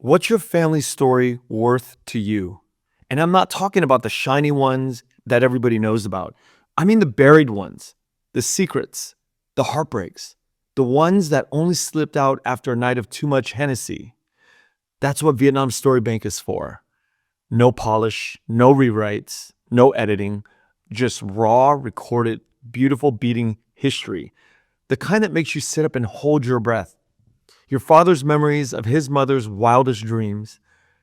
What's your family story worth to you? And I'm not talking about the shiny ones that everybody knows about. I mean the buried ones, the secrets, the heartbreaks, the ones that only slipped out after a night of too much Hennessy. That's what Vietnam Story Bank is for. No polish, no rewrites, no editing, just raw, recorded, beautiful beating history. The kind that makes you sit up and hold your breath. Your father's memories of his mother's wildest dreams,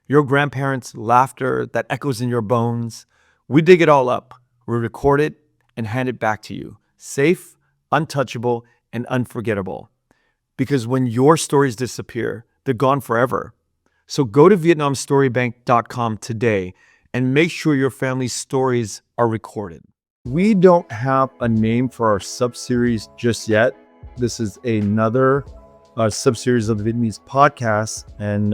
your grandparents' laughter that echoes in your bones. We dig it all up, we record it, and hand it back to you, safe, untouchable, and unforgettable. Because when your stories disappear, they're gone forever. So go to VietnamStoryBank.com today and make sure your family's stories are recorded. We don't have a name for our sub-series just yet. This is another sub-series of the Vietnamese podcast, and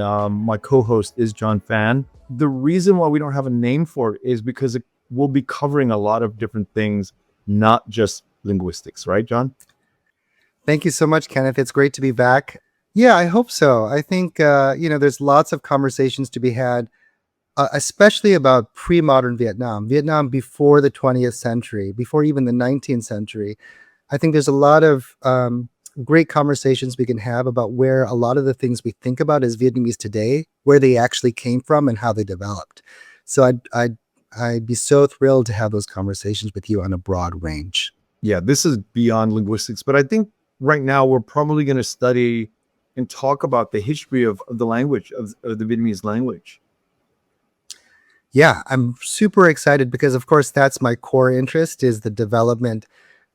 my co-host is John Phan. The reason why we don't have a name for it is because we'll be covering a lot of different things, not just linguistics, right, John? Thank you so much, Kenneth. It's great to be back. Yeah, I hope so. I think, there's lots of conversations to be had, especially about pre-modern Vietnam, Vietnam before the 20th century, before even the 19th century. I think there's a lot of great conversations we can have about where a lot of the things we think about as Vietnamese today, where they actually came from and how they developed. So I'd be so thrilled to have those conversations with you on a broad range. Yeah, this is beyond linguistics, but I think right now we're probably going to study and talk about the history of the language, of the Vietnamese language. Yeah, I'm super excited because, of course, that's my core interest, is the development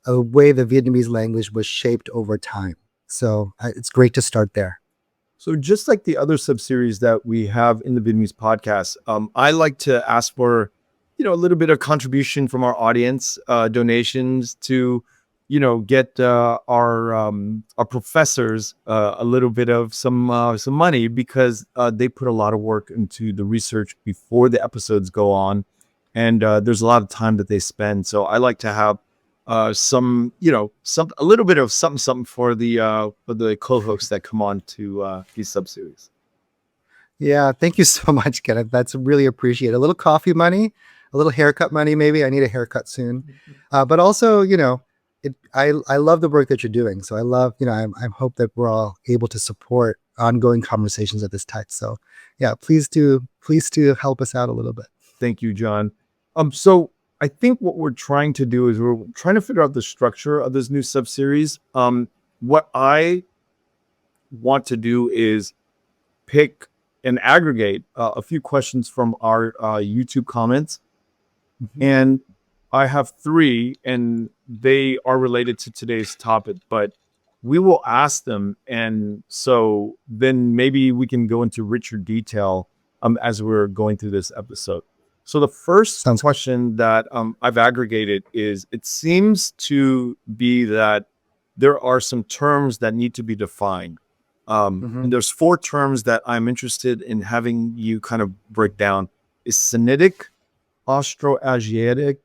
of the way the Vietnamese language was shaped over time. So it's great to start there. So just like the other sub-series that we have in the Vietnamese podcast, I like to ask for, a little bit of contribution from our audience, donations to, get our professors a little bit of some money, because they put a lot of work into the research before the episodes go on, and there's a lot of time that they spend. So I like to have a little bit of something for the co-hosts that come on to these sub-series. Yeah, thank you so much, Kenneth. That's really appreciated. A little coffee money, a little haircut money, maybe. I need a haircut soon. But also, I love the work that you're doing. So I love, I hope that we're all able to support ongoing conversations of this type. So yeah, please do help us out a little bit. Thank you, John. So I think what we're trying to do is we're trying to figure out the structure of this new sub-series. What I want to do is pick and aggregate a few questions from our YouTube comments. And I have 3, and they are related to today's topic, but we will ask them. And so then maybe we can go into richer detail as we're going through this episode. So the first question that I've aggregated is, it seems to be that there are some terms that need to be defined. And there's 4 terms that I'm interested in having you kind of break down. Is Sinitic, Austroasiatic,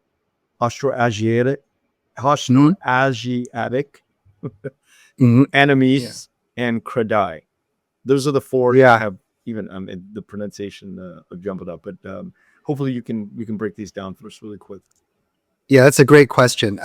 Anamese, and Kradai. Those are the 4 that have even the pronunciation jumbled up, but hopefully you can break these down for us really quick. Yeah, that's a great question.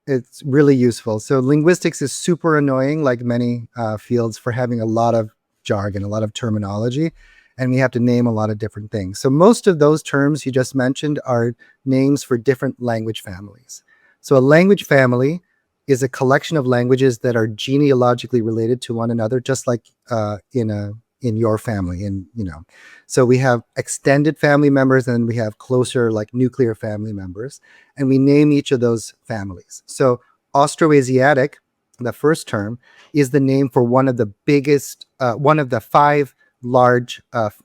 It's really useful. So linguistics is super annoying, like many fields, for having a lot of jargon, a lot of terminology, and we have to name a lot of different things. So most of those terms you just mentioned are names for different language families. So a language family is a collection of languages that are genealogically related to one another, just like in your family. And so we have extended family members, and we have closer, like nuclear family members, and we name each of those families. So Austroasiatic, the first term, is the name for one of the biggest, one of the 5 large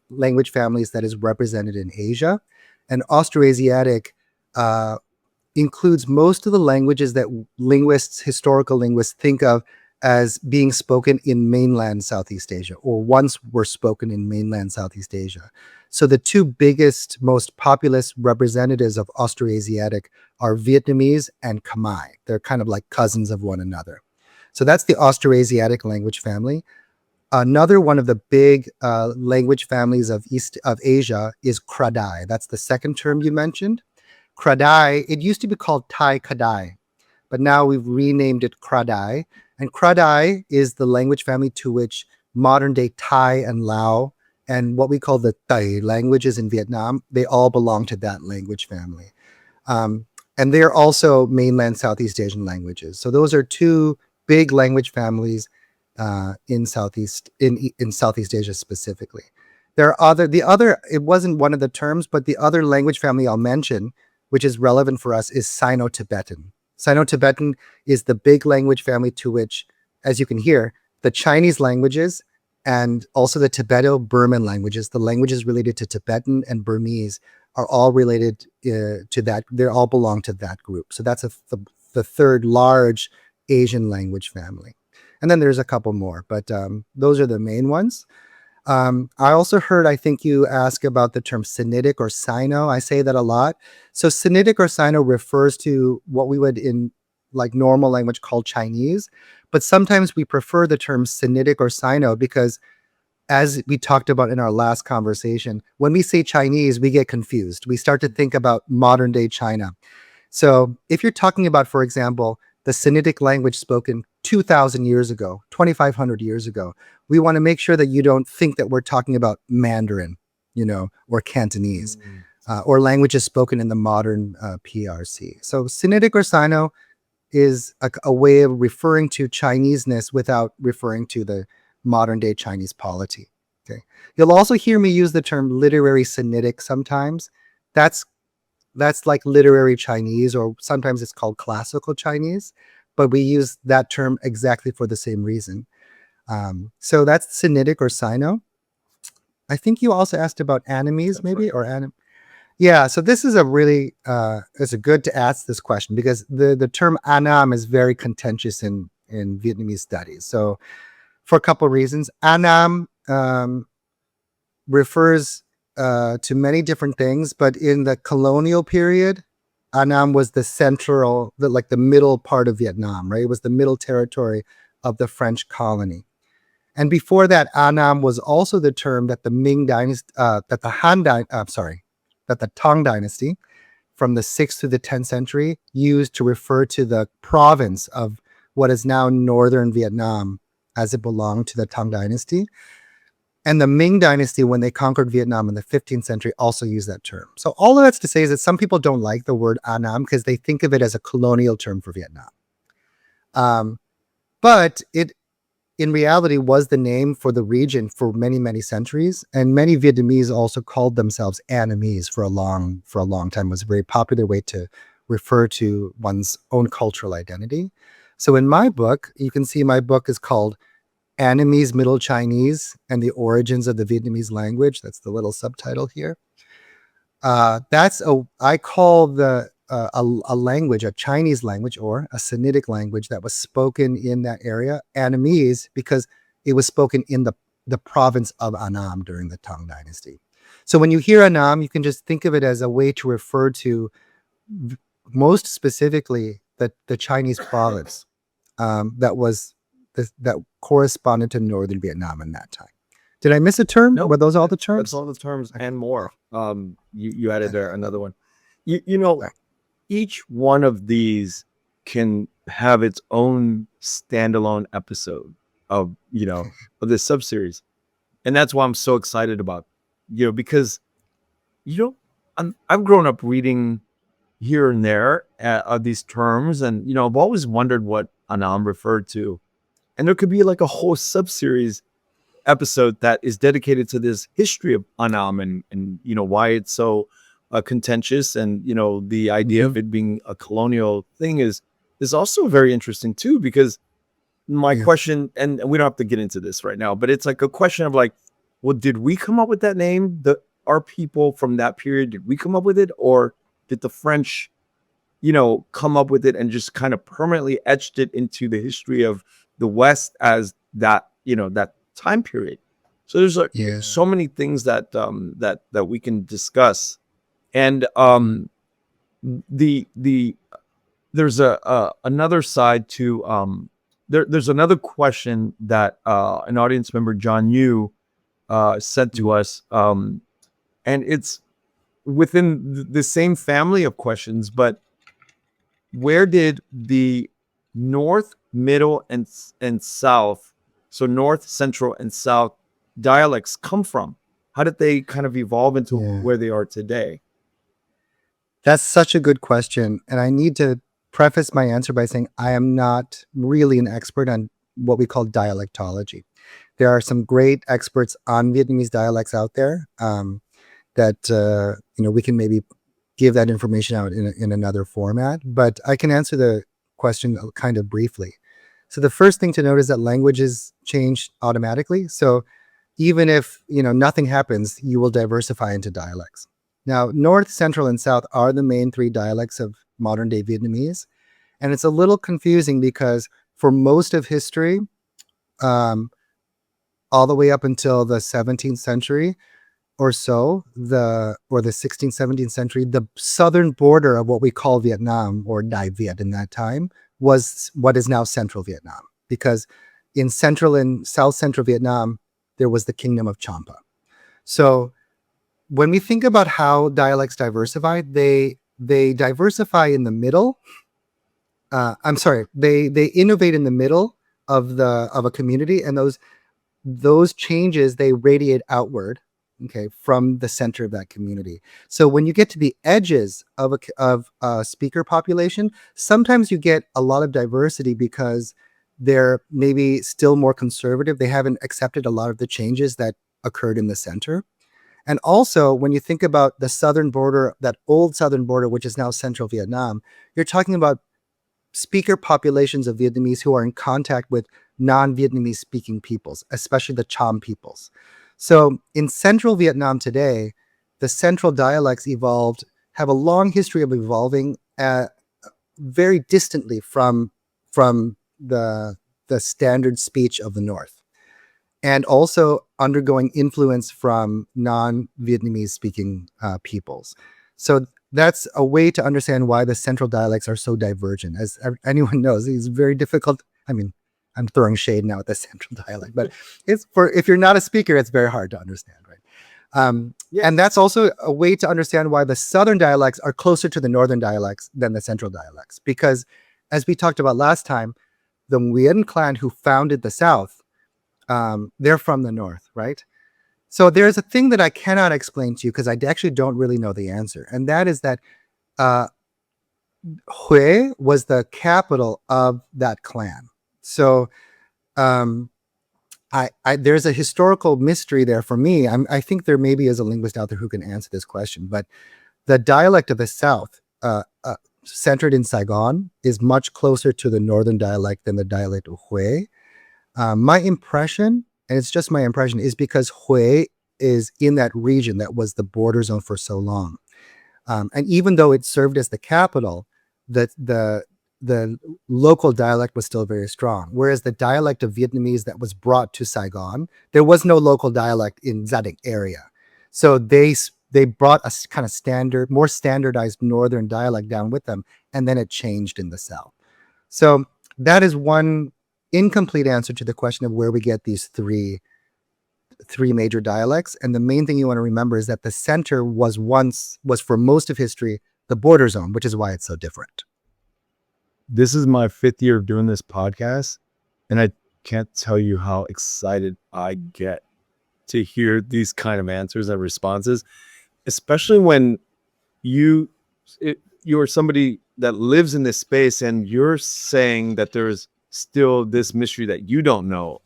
language families that is represented in Asia. And Austroasiatic includes most of the languages that historical linguists think of as being spoken in mainland Southeast Asia, or once were spoken in mainland Southeast Asia. So the 2 biggest, most populous representatives of Austroasiatic are Vietnamese and Khmer. They're kind of like cousins of one another. So that's the Austroasiatic language family. Another one of the big language families of East of Asia is Kradai. That's the second term you mentioned. Kradai, it used to be called Thai Kadai, but now we've renamed it Kradai. And Kradai is the language family to which modern day Thai and Lao and what we call the Thai languages in Vietnam, they all belong to that language family. Um, and they're also mainland Southeast Asian languages. So those are two big language families in Southeast Asia specifically. There are it wasn't one of the terms, but the other language family I'll mention, which is relevant for us, is Sino-Tibetan. Sino-Tibetan is the big language family to which, as you can hear, the Chinese languages and also the Tibeto-Burman languages, the languages related to Tibetan and Burmese, are all related to that. They all belong to that group. So that's the third large Asian language family. And then there's a couple more, but those are the main ones. I also heard, I think you ask about the term Sinitic or Sino. I say that a lot. So Sinitic or Sino refers to what we would in like normal language call Chinese, but sometimes we prefer the term Sinitic or Sino because, as we talked about in our last conversation, when we say Chinese, we get confused. We start to think about modern day China. So if you're talking about, for example, the Sinitic language spoken 2,000 years ago, 2,500 years ago, we want to make sure that you don't think that we're talking about Mandarin, or Cantonese, or languages spoken in the modern PRC. So Sinitic or Sino is a way of referring to Chineseness without referring to the modern day Chinese polity. Okay. You'll also hear me use the term literary Sinitic sometimes. That's like literary Chinese, or sometimes it's called classical Chinese, but we use that term exactly for the same reason. So that's Sinitic or Sino. I think you also asked about Annamese, maybe, or Anam. Yeah, so this is it's good to ask this question because the term Anam is very contentious in Vietnamese studies. So for a couple of reasons, Anam refers to many different things, but in the colonial period, Anam was the middle part of Vietnam, right? It was the middle territory of the French colony. And before that, Anam was also the term that the Ming dynasty, that the Tang dynasty from the 6th to the 10th century used to refer to the province of what is now northern Vietnam as it belonged to the Tang dynasty. And the Ming dynasty, when they conquered Vietnam in the 15th century, also used that term. So all of that's to say is that some people don't like the word Anam because they think of it as a colonial term for Vietnam. But it, in reality, was the name for the region for many, many centuries. And many Vietnamese also called themselves Annamese for a long time. It was a very popular way to refer to one's own cultural identity. So in my book, you can see my book is called Annamese Middle Chinese and the Origins of the Vietnamese Language. That's the little subtitle here. I call a language, a Chinese language or a Sinitic language that was spoken in that area, Annamese, because it was spoken in the province of Annam during the Tang Dynasty. So when you hear Annam, you can just think of it as a way to refer to most specifically the Chinese province that corresponded to northern Vietnam in that time. Did I miss a term? Nope. Were those all the terms? That's all the terms and more. You added there another one. Right. Each one of these can have its own standalone episode of of this subseries, and that's why I'm so excited about because I've grown up reading here and there of these terms, and I've always wondered what Anam referred to, and there could be like a whole subseries episode that is dedicated to this history of Anam and why it's so contentious, and the idea of it being a colonial thing is also very interesting too, because my question, and we don't have to get into this right now, but it's like a question of like, well, did we come up with that name? Our people from that period, did we come up with it, or did the French come up with it and just kind of permanently etched it into the history of the West as that that time period? So there's so many things that that we can discuss, and the there's another side to there's another question that an audience member, John Yu, sent to us, and it's within the same family of questions, but where did the north, middle, and south, so north, central, and south dialects come from? How did they kind of evolve into Yeah. where they are today? That's such a good question. And I need to preface my answer by saying I am not really an expert on what we call dialectology. There are some great experts on Vietnamese dialects out there that we can maybe give that information out in another format. But I can answer the question kind of briefly. So the first thing to note is that languages change automatically. So even if nothing happens, you will diversify into dialects. Now, North, Central, and South are the main three dialects of modern day Vietnamese. And it's a little confusing because for most of history, all the way up until the 17th century or so, or the 16th, 17th century, the southern border of what we call Vietnam, or Dai Viet in that time, was what is now Central Vietnam. Because in Central and South Central Vietnam, there was the Kingdom of Champa. So when we think about how dialects diversify, they diversify in the middle. They innovate in the middle of a community, and those changes, they radiate outward, okay, from the center of that community. So when you get to the edges of a speaker population, sometimes you get a lot of diversity because they're maybe still more conservative. They haven't accepted a lot of the changes that occurred in the center. And also, when you think about the southern border, that old southern border, which is now central Vietnam, you're talking about speaker populations of Vietnamese who are in contact with non-Vietnamese speaking peoples, especially the Cham peoples. So in central Vietnam today, the central dialects have a long history of evolving very distantly from the standard speech of the north, and also undergoing influence from non-Vietnamese speaking peoples. So that's a way to understand why the central dialects are so divergent. As anyone knows, it's very difficult. I mean, I'm throwing shade now at the central dialect, but if you're not a speaker, it's very hard to understand, right? And that's also a way to understand why the southern dialects are closer to the northern dialects than the central dialects. Because as we talked about last time, the Nguyen clan who founded the South, they're from the north, right? So there's a thing that I cannot explain to you because I actually don't really know the answer. And that is that Hue was the capital of that clan. So there's a historical mystery there for me. I think there maybe is a linguist out there who can answer this question. But the dialect of the South, centered in Saigon, is much closer to the northern dialect than the dialect of Hue. My impression, and it's just my impression, is because Hue is in that region that was the border zone for so long. And even though it served as the capital, the local dialect was still very strong. Whereas the dialect of Vietnamese that was brought to Saigon, there was no local dialect in Gia Định area. So they brought a kind of more standardized northern dialect down with them, and then it changed in the South. So that is one incomplete answer to the question of where we get these three major dialects. And the main thing you want to remember is that the center was for most of history the border zone, which is why it's so different. This is my 5th year of doing this podcast, and I can't tell you how excited I get to hear these kind of answers and responses, especially when you're somebody that lives in this space and you're saying that there's still this mystery that you don't know.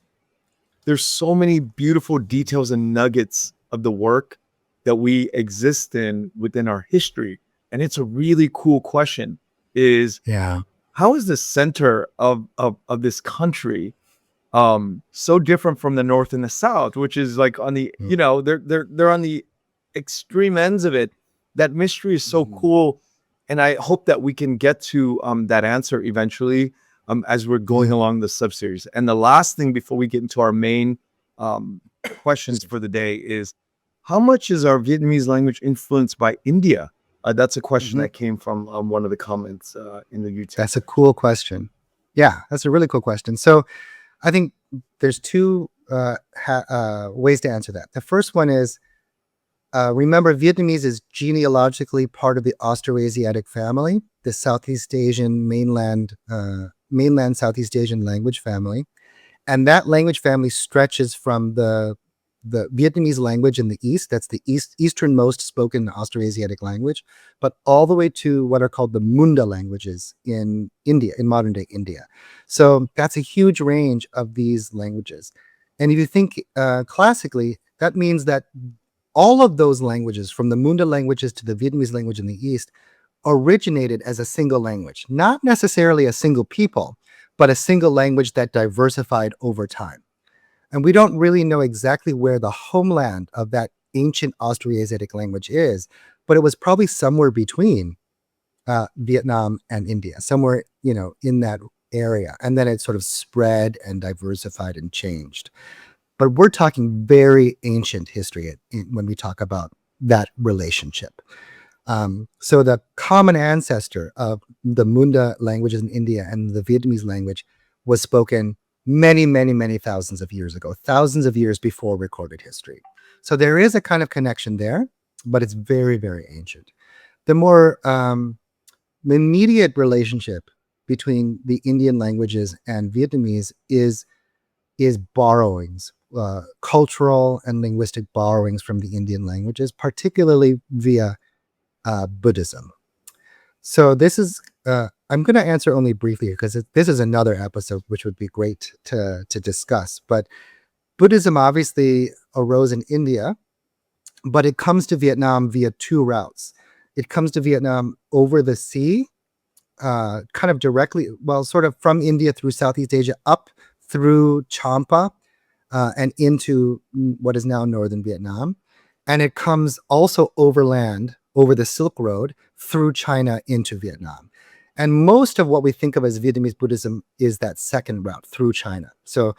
There's so many beautiful details and nuggets of the work that we exist in within our history. And it's a really cool question is, how is the center of this country so different from the North and the South, which is like on the, they're on the extreme ends of it. That mystery is so cool. And I hope that we can get to that answer eventually as we're going along the sub-series. And the last thing before we get into our main questions for the day is, how much is our Vietnamese language influenced by India? That's a question that came from one of the comments in the YouTube. That's a cool question. Yeah, that's a really cool question. So I think there's two ways to answer that. The first one is, remember, Vietnamese is genealogically part of the Austroasiatic family, the Southeast Asian mainland Southeast Asian language family. And that language family stretches from the Vietnamese language in the east, that's the easternmost spoken Austroasiatic language, but all the way to what are called the Munda languages in India, in modern day India. So that's a huge range of these languages. And if you think classically, that means that all of those languages, from the Munda languages to the Vietnamese language in the east, originated as a single language, not necessarily a single people, but a single language that diversified over time. And we don't really know exactly where the homeland of that ancient Austroasiatic language is, but it was probably somewhere between Vietnam and India, somewhere, in that area. And then it sort of spread and diversified and changed. But we're talking very ancient history when we talk about that relationship. So the common ancestor of the Munda languages in India and the Vietnamese language was spoken many, many, many thousands of years ago, thousands of years before recorded history. So there is a kind of connection there, but it's very, very ancient. The more immediate relationship between the Indian languages and Vietnamese is borrowings, cultural and linguistic borrowings from the Indian languages, particularly via Buddhism. So this is, I'm going to answer only briefly because this is another episode which would be great to discuss. But Buddhism obviously arose in India, but it comes to Vietnam via two routes. It comes to Vietnam over the sea, kind of directly, well, sort of from India through Southeast Asia up through Champa and into what is now northern Vietnam. And it comes also overland over the Silk Road through China into Vietnam. And most of what we think of as Vietnamese Buddhism is that second route through China. So,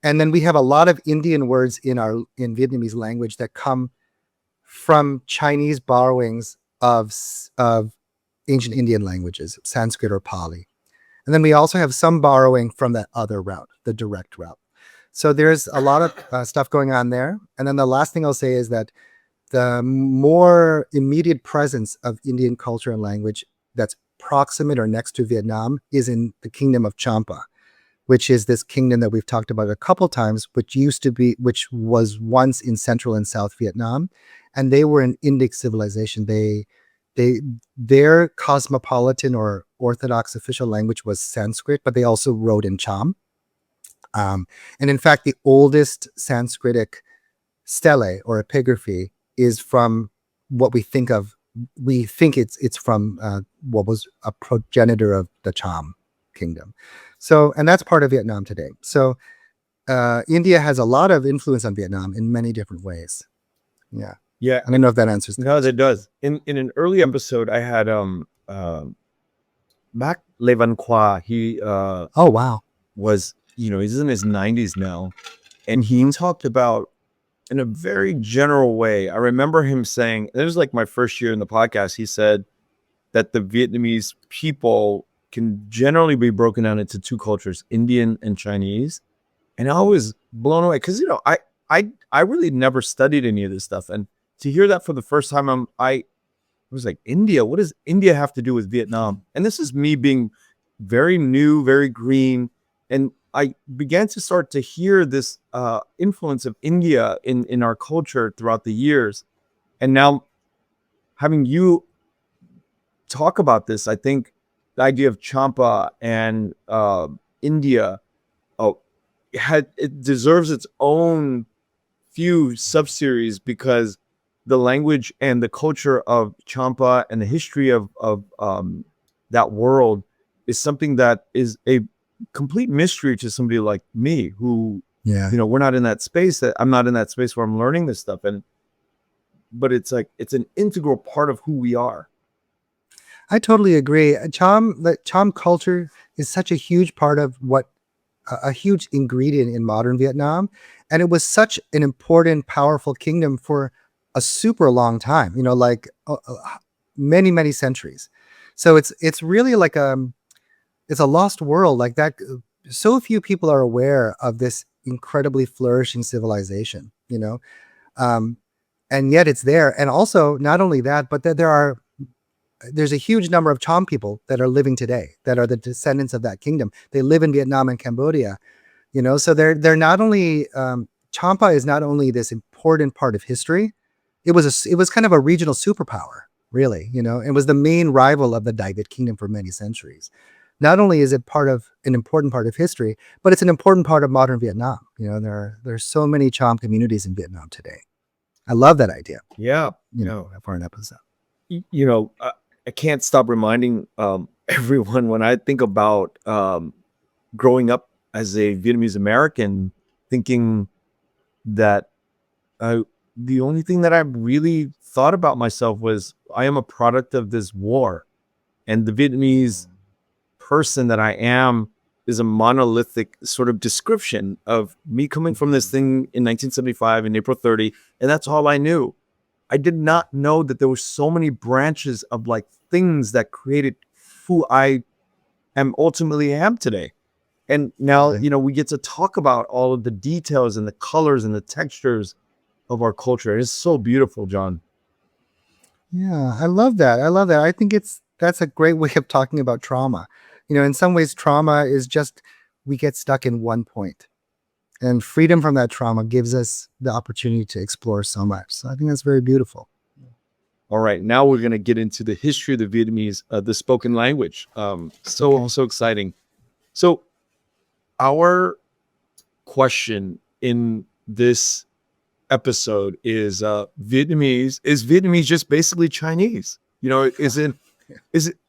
and then we have a lot of Indian words in Vietnamese language that come from Chinese borrowings of ancient Indian languages, Sanskrit or Pali. And then we also have some borrowing from that other route, the direct route. So there's a lot of stuff going on there. And then the last thing I'll say is that the more immediate presence of Indian culture and language that's proximate or next to Vietnam is in the kingdom of Champa, which is this kingdom that we've talked about a couple times, which was once in Central and South Vietnam. And they were an Indic civilization. Their cosmopolitan or orthodox official language was Sanskrit, but they also wrote in Cham. And in fact, the oldest Sanskritic stele or epigraphy is from what we think of. We think it's from what was a progenitor of the Cham kingdom. So, and that's part of Vietnam today. So, India has a lot of influence on Vietnam in many different ways. Yeah. Yeah. I don't know if that answers. No, it does. In an early episode, I had Mac Levan Qua. He Oh, wow. was, he's in his 90s now, and he talked about, in a very general way, I remember him saying, and it was like my first year in the podcast, he said that the Vietnamese people can generally be broken down into two cultures, Indian and Chinese. And I was blown away because, I really never studied any of this stuff. And to hear that for the first time, I was like, India, what does India have to do with Vietnam? And this is me being very new, very green. And I began to start to hear this influence of India in our culture throughout the years. And now having you talk about this, I think the idea of Champa and India, it deserves its own few subseries because the language and the culture of Champa and the history of that world is something that is a complete mystery to somebody like me who, we're not in that space. That I'm not in that space where I'm learning this stuff. But it's like, it's an integral part of who we are. I totally agree. The Cham culture is such a huge part of a huge ingredient in modern Vietnam. And it was such an important, powerful kingdom for a super long time, like many, many centuries. So it's really like it's a lost world like that. So few people are aware of this incredibly flourishing civilization, um, and yet it's there. And also, not only that, but that there's a huge number of Cham people that are living today that are the descendants of that kingdom. They live in Vietnam and Cambodia, so they're not only Champa is not only this important part of history. It was kind of a regional superpower, really. It was the main rival of the David kingdom for many centuries. Not only is it an important part of history, but it's an important part of modern Vietnam. There's so many Cham communities in Vietnam today. I love that idea. Yeah. For an episode. I can't stop reminding everyone when I think about growing up as a Vietnamese American, thinking that the only thing that I really thought about myself was I am a product of this war, and the Vietnamese person that I am is a monolithic sort of description of me coming from this thing in 1975 in April 30, and that's all I knew. I did not know that there were so many branches of like things that created who I ultimately am today. And now, we get to talk about all of the details and the colors and the textures of our culture. It's so beautiful, John. Yeah, I love that. I think that's a great way of talking about trauma. In some ways, trauma is just we get stuck in one point. And freedom from that trauma gives us the opportunity to explore so much. So I think that's very beautiful. All right, now we're going to get into the history of the Vietnamese, the spoken language. So exciting. So our question in this episode is Vietnamese just basically Chinese? Is it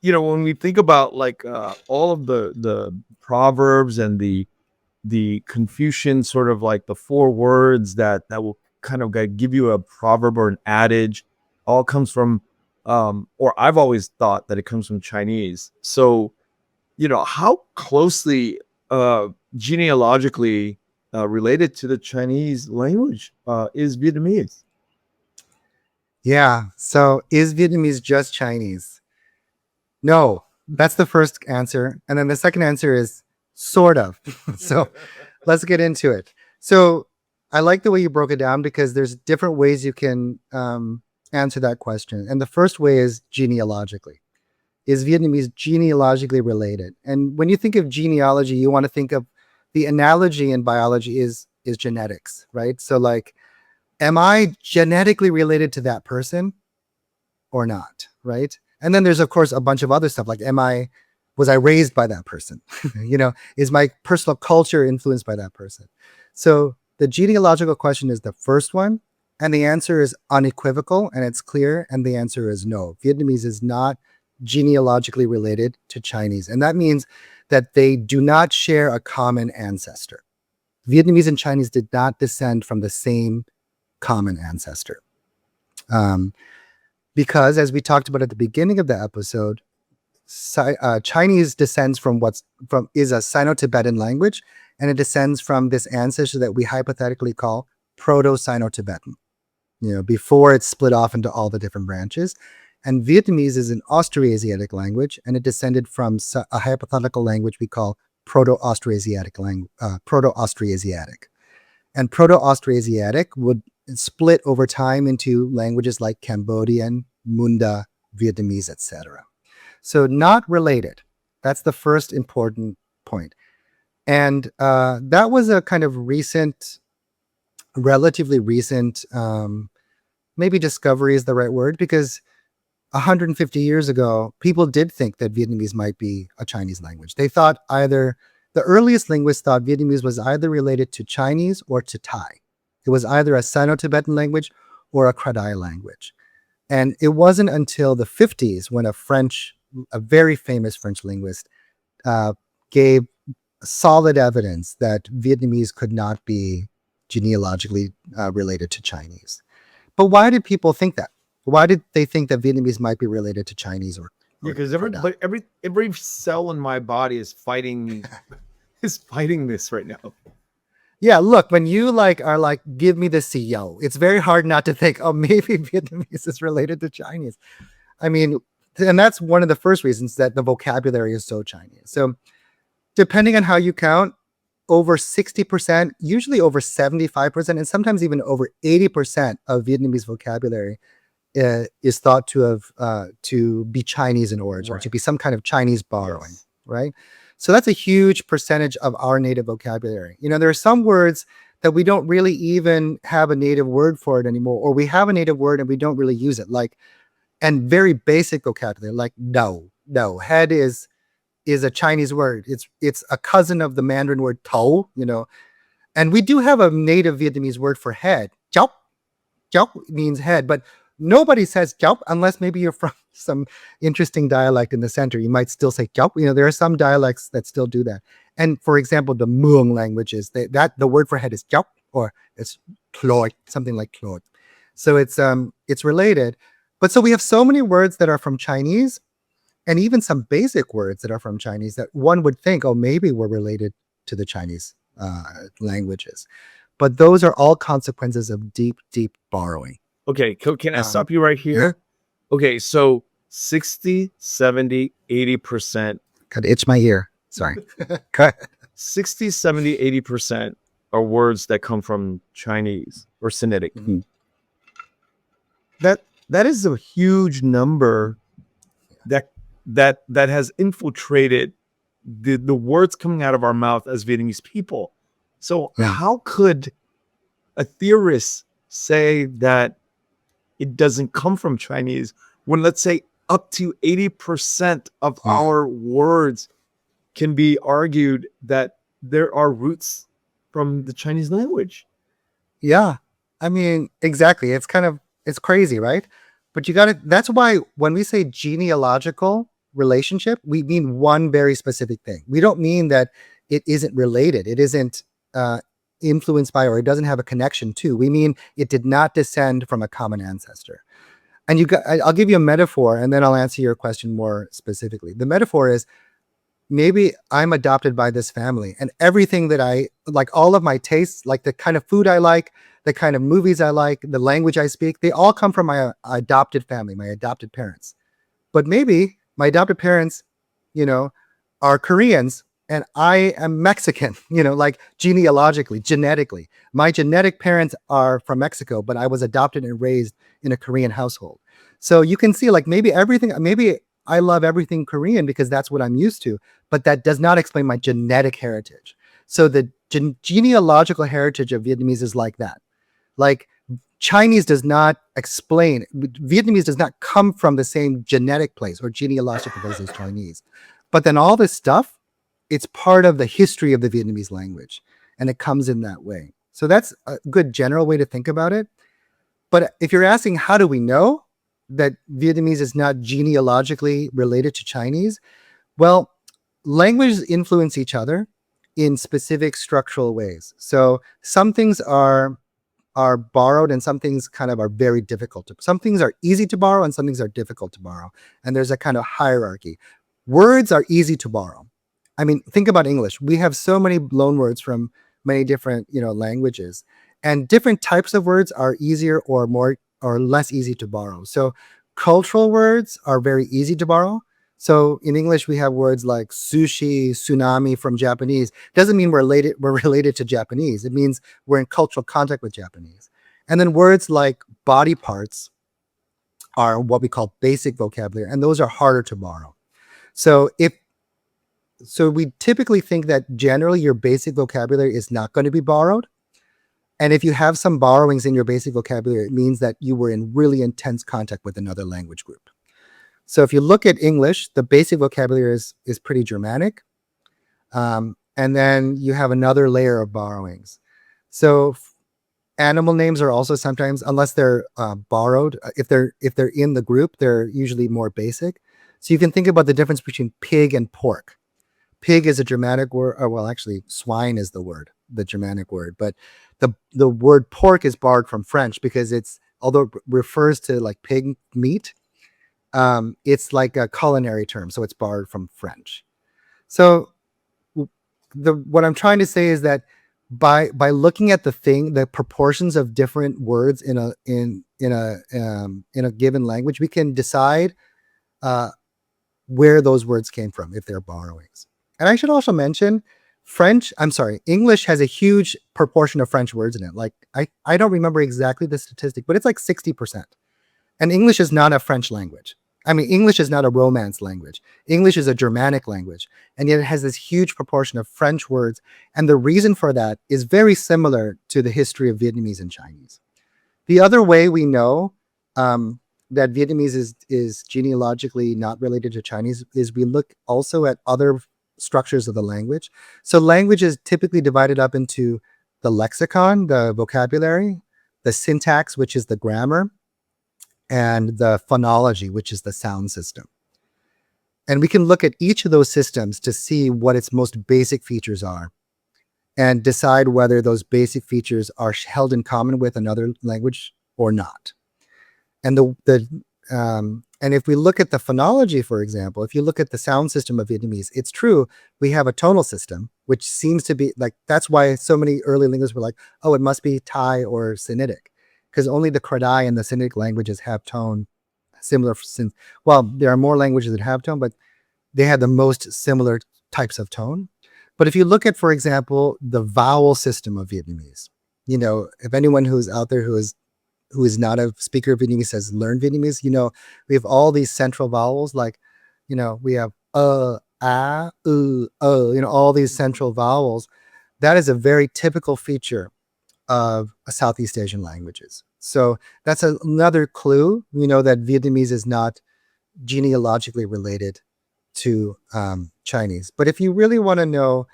when we think about like all of the proverbs and the Confucian sort of like the 4 words that will kind of give you a proverb or an adage, all comes from or I've always thought that it comes from Chinese. So how closely genealogically related to the Chinese language is Vietnamese? Yeah. So is Vietnamese just Chinese? No, that's the first answer. And then the second answer is sort of. So let's get into it. So I like the way you broke it down because there's different ways you can answer that question. And the first way is genealogically. Is Vietnamese genealogically related? And when you think of genealogy, you want to think of the analogy in biology is genetics, right? So like, am I genetically related to that person or not, right? And then there's, of course, a bunch of other stuff like, was I raised by that person? Is my personal culture influenced by that person? So the genealogical question is the first one. And the answer is unequivocal and it's clear. And the answer is no. Vietnamese is not genealogically related to Chinese. And that means that they do not share a common ancestor. Vietnamese and Chinese did not descend from the same common ancestor. Because as we talked about at the beginning of the episode, Chinese descends is a Sino-Tibetan language, and it descends from this ancestor that we hypothetically call Proto-Sino-Tibetan, before it's split off into all the different branches. And Vietnamese is an Austroasiatic language, and it descended from a hypothetical language we call Proto-Austroasiatic Proto-Austroasiatic. And Proto-Austroasiatic would split over time into languages like Cambodian, Munda, Vietnamese, etc. So not related. That's the first important point. And that was a kind of relatively recent, maybe discovery is the right word, because 150 years ago, people did think that Vietnamese might be a Chinese language. They thought the earliest linguists thought Vietnamese was either related to Chinese or to Thai. It was either a Sino-Tibetan language or a Kra-Dai language. And it wasn't until the 50s when a very famous French linguist gave solid evidence that Vietnamese could not be genealogically related to Chinese. But why did people think that? Why did they think that Vietnamese might be related to Chinese or because every cell in my body is fighting this right now. Yeah, look, when you are like, give me the CEO, it's very hard not to think, oh, maybe Vietnamese is related to Chinese. I mean, And that's one of the first reasons that the vocabulary is so Chinese. So depending on how you count, over 60%, usually over 75%, and sometimes even over 80% of Vietnamese vocabulary is thought to have to be Chinese in origin, or to be some kind of Chinese borrowing, Yes. right? So that's a huge percentage of our native vocabulary. There are some words that we don't really even have a native word for it anymore, or we have a native word and we don't really use it. And very basic vocabulary, like no. Head is a Chinese word. It's a cousin of the Mandarin word toe, And we do have a native Vietnamese word for head. Chóc. Chóc means head, but nobody says chóc unless maybe you're from some interesting dialect in the center. You might still say chóc. There are some dialects that still do that. And for example, the Muong languages, that the word for head is chóc, or it's cloy, something like cloy. So it's related. But so we have so many words that are from Chinese, and even some basic words that are from Chinese that one would think, oh, maybe we're related to the Chinese languages. But those are all consequences of deep, deep borrowing. Okay, can I stop you right here? Yeah. Okay, so 60, 70, 80%. Gotta itch my ear. Sorry. Go ahead. 60, 70, 80% are words that come from Chinese or Sinitic. Mhm. That is a huge number that has infiltrated the words coming out of our mouth as Vietnamese people. So Yeah. how could a theorist say that it doesn't come from Chinese when, let's say, up to 80% of our words can be argued that there are roots from the Chinese language? Yeah. I mean, exactly. It's crazy, right? But that's why when we say genealogical relationship, we mean one very specific thing. We don't mean that it isn't related. It isn't influenced by, or it doesn't have a connection to. We mean it did not descend from a common ancestor. And I'll give you a metaphor, and then I'll answer your question more specifically. The metaphor is, maybe I'm adopted by this family, and everything that I like, all of my tastes, like the kind of food I like, the kind of movies I like, the language I speak, they all come from my adopted family, my adopted parents. But maybe my adopted parents, are Koreans and I am Mexican, like genealogically, genetically. My genetic parents are from Mexico, but I was adopted and raised in a Korean household. So you can see, like, maybe I love everything Korean because that's what I'm used to, but that does not explain my genetic heritage. So the genealogical heritage of Vietnamese is like that. Like, Chinese does not explain, Vietnamese does not come from the same genetic place or genealogical place as Chinese. But then all this stuff, it's part of the history of the Vietnamese language, and it comes in that way. So that's a good general way to think about it. But if you're asking, how do we know that Vietnamese is not genealogically related to Chinese? Well, languages influence each other in specific structural ways. So some things are borrowed, and some things kind of are very difficult to. Some things are easy to borrow, and some things are difficult to borrow. And there's a kind of hierarchy. Words are easy to borrow. I mean, think about English. We have so many loan words from many different, languages, and different types of words are easier or more or less easy to borrow. So cultural words are very easy to borrow. So in English, we have words like sushi, tsunami from Japanese. Doesn't mean we're related to Japanese. It means we're in cultural contact with Japanese. And then words like body parts are what we call basic vocabulary, and those are harder to borrow. So we typically think that generally your basic vocabulary is not going to be borrowed. And if you have some borrowings in your basic vocabulary, it means that you were in really intense contact with another language group. So if you look at English, the basic vocabulary is pretty Germanic. And then you have another layer of borrowings. So animal names are also sometimes, unless they're borrowed, if they're in the group, they're usually more basic. So you can think about the difference between pig and pork. Pig is a Germanic word, or well, actually, swine is the Germanic word. But the word pork is borrowed from French because although it refers to like pig meat, it's like a culinary term, so it's borrowed from French. So what I'm trying to say is that by looking at the proportions of different words in a given language, we can decide where those words came from, if they're borrowings. And I should also mention English has a huge proportion of French words in it. Like I don't remember exactly the statistic, but it's like 60%. And English is not a French language. I mean, English is not a Romance language. English is a Germanic language. And yet it has this huge proportion of French words. And the reason for that is very similar to the history of Vietnamese and Chinese. The other way we know that Vietnamese is genealogically not related to Chinese is we look also at other structures of the language. So language is typically divided up into the lexicon, the vocabulary, the syntax, which is the grammar, and the phonology, which is the sound system. And we can look at each of those systems to see what its most basic features are and decide whether those basic features are held in common with another language or not. And and if we look at the phonology, for example, if you look at the sound system of Vietnamese, it's true, we have a tonal system, which seems to be like, that's why so many early linguists were like, oh, it must be Thai or Sinitic, because only the Kradai and the Sinitic languages have tone similar. Well, there are more languages that have tone, but they have the most similar types of tone. But if you look at, for example, the vowel system of Vietnamese, if anyone who's out there who is not a speaker of Vietnamese has learned Vietnamese, we have all these central vowels, like, we have all these central vowels. That is a very typical feature of Southeast Asian languages. So that's another clue. We know that Vietnamese is not genealogically related to Chinese. But if you really want to know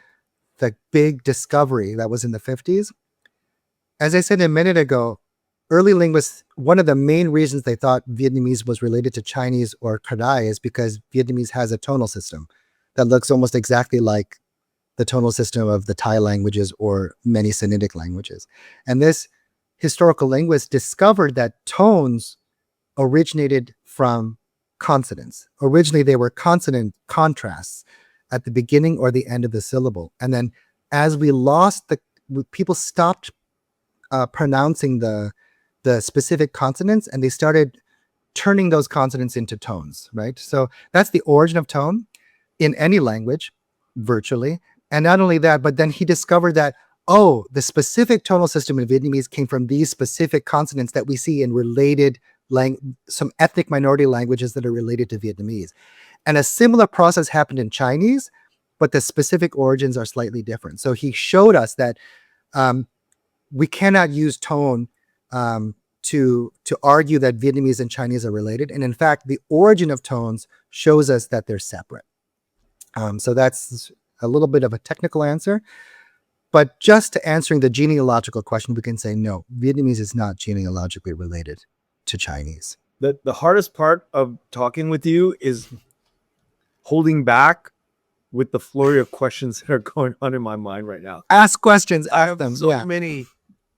the big discovery that was in the 50s, as I said a minute ago, early linguists, one of the main reasons they thought Vietnamese was related to Chinese or Kradai is because Vietnamese has a tonal system that looks almost exactly like the tonal system of the Thai languages or many Sinitic languages. And this historical linguist discovered that tones originated from consonants. Originally, they were consonant contrasts at the beginning or the end of the syllable. And then as we lost people stopped pronouncing the specific consonants, and they started turning those consonants into tones, right? So that's the origin of tone in any language, virtually. And not only that, but then he discovered that, oh, the specific tonal system in Vietnamese came from these specific consonants that we see in related some ethnic minority languages that are related to Vietnamese. And a similar process happened in Chinese, but the specific origins are slightly different. So he showed us that we cannot use tone to argue that Vietnamese and Chinese are related. And in fact, the origin of tones shows us that they're separate. So that's a little bit of a technical answer. But just to answering the genealogical question, we can say no, Vietnamese is not genealogically related to Chinese. The hardest part of talking with you is holding back with the flurry of questions that are going on in my mind right now. Ask questions. I have them. so many.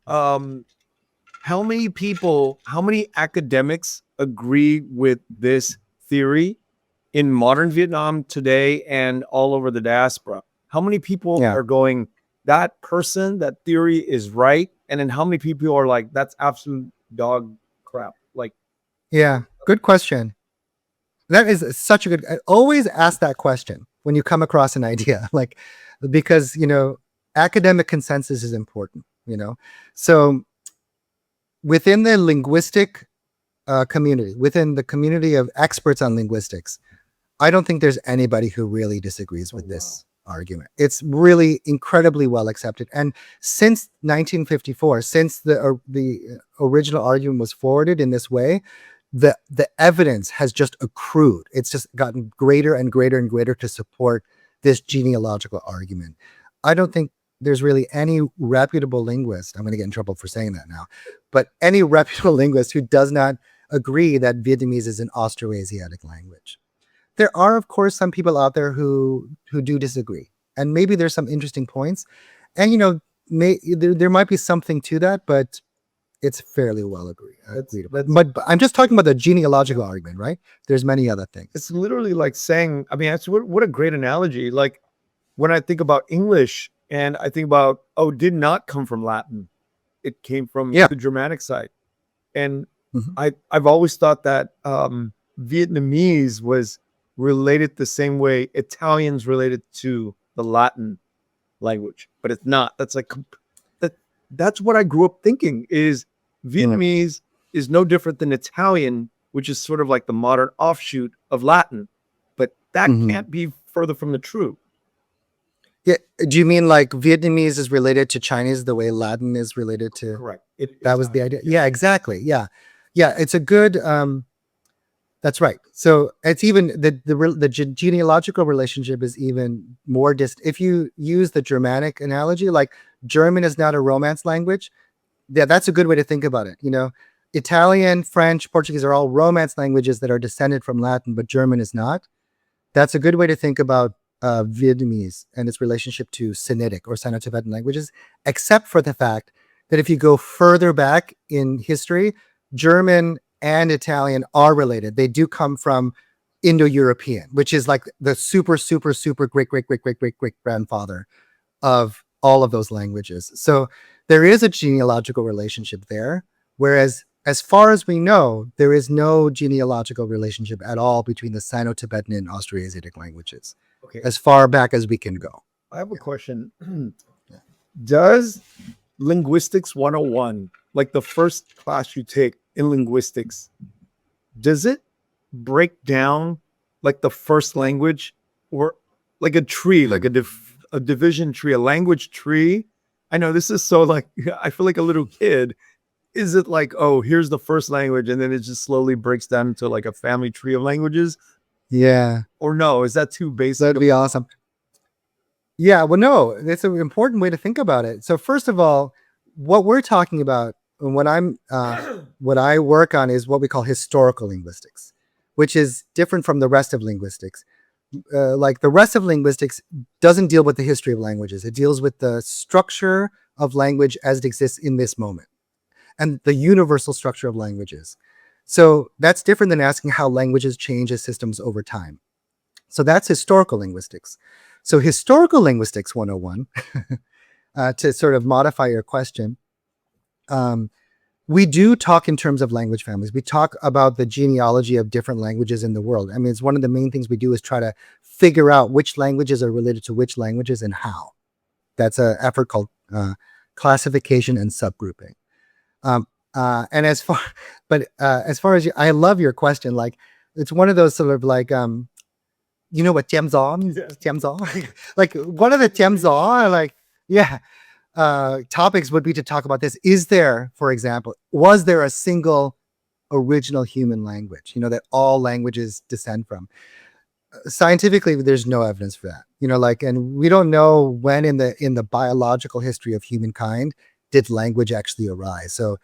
How many academics agree with this theory in modern Vietnam today and all over the diaspora? How many people are going, that theory is right? And then how many people are like, that's absolute dog crap? Like, yeah, good question. That is such a good, I always ask that question when you come across an idea, like, because, academic consensus is important, So within the linguistic community, within the community of experts on linguistics, I don't think there's anybody who really disagrees with this argument. It's really incredibly well accepted. And since 1954, since the original argument was forwarded in this way, the evidence has just accrued. It's just gotten greater and greater and greater to support this genealogical argument. I don't think there's really any reputable linguist, I'm going to get in trouble for saying that now, but any reputable linguist who does not agree that Vietnamese is an Austroasiatic language. There are, of course, some people out there who do disagree, and maybe there's some interesting points, and there might be something to that, but it's fairly well agreed. But I'm just talking about the genealogical argument, right? There's many other things. It's literally like saying, I mean, that's what a great analogy. Like when I think about English and I think about, did not come from Latin. It came from the Germanic side. And I've always thought that Vietnamese was related the same way Italian's related to the Latin language, but it's not. That's like that. That's what I grew up thinking. Is Vietnamese is no different than Italian, which is sort of like the modern offshoot of Latin, but that can't be further from the truth. Yeah. Do you mean like Vietnamese is related to Chinese the way Latin is related to? Correct. That was the idea. Yeah, exactly. Yeah. Yeah. It's a good, that's right. So it's even the genealogical relationship is even more distant. If you use the Germanic analogy, like German is not a Romance language. Yeah, that's a good way to think about it. You know, Italian, French, Portuguese are all Romance languages that are descended from Latin, but German is not. That's a good way to think about Vietnamese and its relationship to Sinitic or Sino-Tibetan languages, except for the fact that if you go further back in history, German and Italian are related. They do come from Indo-European, which is like the super, super, super great, great, great, great, great, great grandfather of all of those languages. So there is a genealogical relationship there, whereas as far as we know, there is no genealogical relationship at all between the Sino-Tibetan and Austroasiatic languages, Okay. as far back as we can go. I have a question. Does linguistics 101, like the first class you take in linguistics, does it break down like the first language or like a tree, like a division tree, a language tree? I know this is so like, I feel like a little kid. Is it like, oh, here's the first language and then it just slowly breaks down into like a family tree of languages? Yeah, Or no, is that too basic? that'd be awesome. Yeah, well, no, it's an important way to think about it. So first of all, what we're talking about and what I work on is what we call historical linguistics, which is different from the rest of linguistics. Like the rest of linguistics doesn't deal with the history of languages. It deals with the structure of language as it exists in this moment and the universal structure of languages. So that's different than asking how languages change as systems over time. So that's historical linguistics. So historical linguistics 101, to sort of modify your question, we do talk in terms of language families. We talk about the genealogy of different languages in the world. I mean, it's one of the main things we do is try to figure out which languages are related to which languages and how. That's an effort called classification and subgrouping. And as far as I love your question. Like, it's one of those sort of like, you know what tiamzon is? Tiamzon? Like one of the tiamzon, like, yeah, topics would be to talk about this. Is there, for example, was there a single original human language, you know, that all languages descend from? Scientifically, there's no evidence for that, you know, like, and we don't know when in the biological history of humankind did language actually arise. So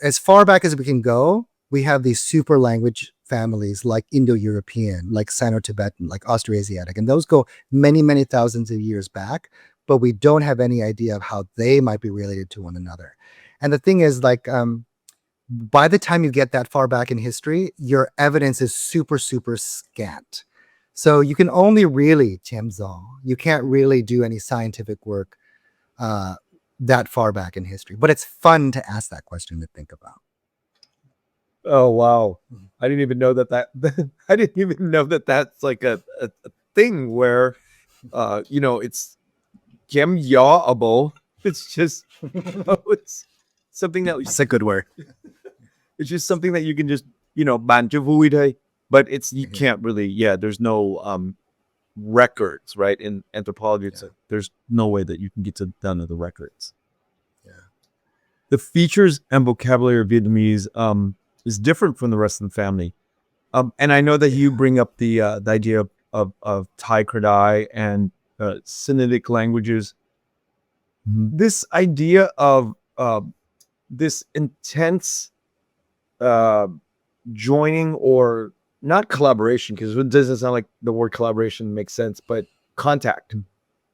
as far back as we can go, we have these super language families like Indo-European, like Sino-Tibetan, like Austroasiatic, and those go many, many thousands of years back, but we don't have any idea of how they might be related to one another. And the thing is, like, by the time you get that far back in history, your evidence is super, super scant. So you can only really, you can't really do any scientific work that far back in history. But it's fun to ask that question to think about. Oh wow! I didn't even know that I didn't even know that that's like a thing where, you know, it's gemyaable. It's just it's something that That's a good word. it's just something that you can just, you know, ban cho vui thôi. But it's you can't really, yeah. There's no records, right? In anthropology, it's like, there's no way that you can get down to the records. Yeah. The features and vocabulary of Vietnamese is different from the rest of the family. And I know that you bring up the idea of Thai Kradai and Sinitic languages. This idea of this intense joining, or not collaboration, because it doesn't sound like the word collaboration makes sense, but contact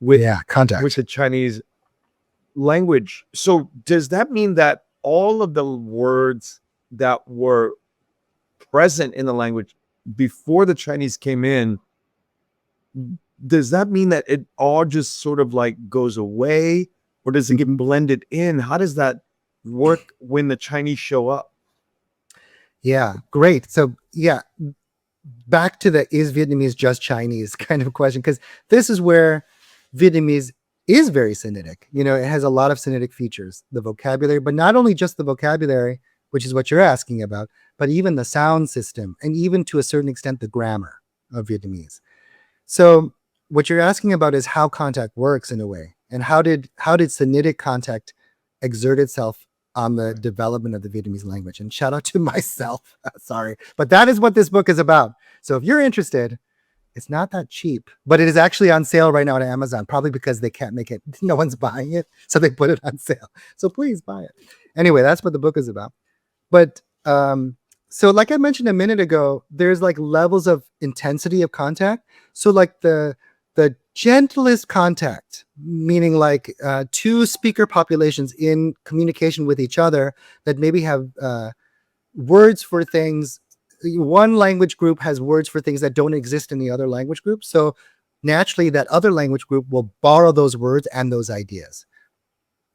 with the Chinese language. So does that mean that all of the words that were present in the language before the Chinese came in, does that mean that it all just sort of like goes away, or does it get blended in? How does that work when the Chinese show up? Yeah, great. So yeah, back to the is Vietnamese just Chinese kind of question, because this is where Vietnamese is very Sinitic. It has a lot of Sinitic features, the vocabulary, but not only just the vocabulary, which is what you're asking about, but even the sound system and even to a certain extent the grammar of Vietnamese. So what you're asking about is how contact works in a way, and how did Sinitic contact exert itself on the development of the Vietnamese language. And shout out to myself, sorry, but that is what this book is about. So if you're interested, it's not that cheap, but it is actually on sale right now at Amazon, probably because they can't make it. No one's buying it, so they put it on sale. So please buy it. Anyway, that's what the book is about. But so like I mentioned a minute ago, there's like levels of intensity of contact. So like the gentlest contact, meaning like two speaker populations in communication with each other that maybe have words for things. One language group has words for things that don't exist in the other language group. So naturally, that other language group will borrow those words and those ideas.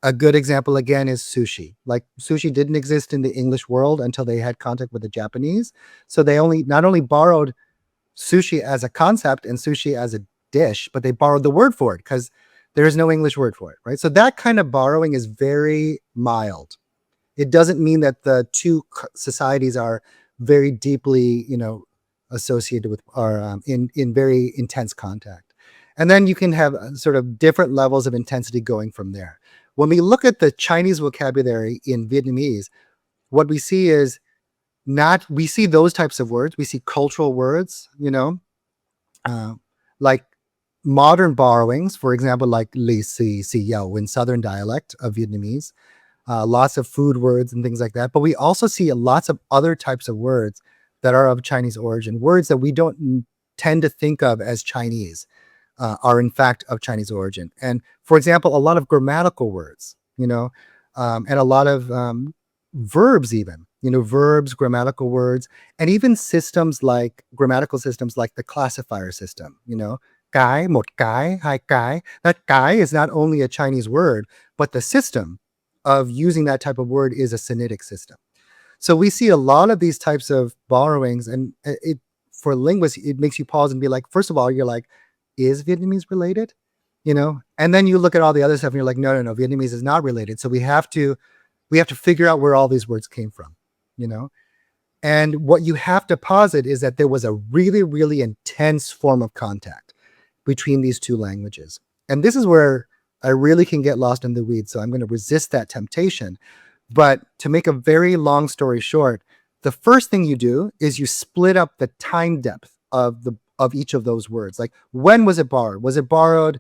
A good example again is sushi. Like sushi didn't exist in the English world until they had contact with the Japanese. So they not only borrowed sushi as a concept and sushi as a dish, but they borrowed the word for it because there is no English word for it, right? So that kind of borrowing is very mild. It doesn't mean that the two societies are very deeply, associated with or in very intense contact. And then you can have sort of different levels of intensity going from there. When we look at the Chinese vocabulary in Vietnamese, what we see is we see those types of words. We see cultural words, uh, like modern borrowings, for example, like lì xì, xì dầu in southern dialect of Vietnamese, lots of food words and things like that. But we also see lots of other types of words that are of Chinese origin, words that we don't tend to think of as Chinese. Are in fact of Chinese origin. And for example, a lot of grammatical words, and a lot of verbs even, verbs, grammatical words, and even grammatical systems like the classifier system, cái, một cái, hai cái. That cái is not only a Chinese word, but the system of using that type of word is a Sinitic system. So we see a lot of these types of borrowings, and for linguists, it makes you pause and be like, first of all, you're like, is Vietnamese related? And then you look at all the other stuff and you're like, no, Vietnamese is not related. So we have to figure out where all these words came from, And what you have to posit is that there was a really, really intense form of contact between these two languages. And this is where I really can get lost in the weeds. So I'm going to resist that temptation. But to make a very long story short, the first thing you do is you split up the time depth of each of those words. Like, when was it borrowed? Was it borrowed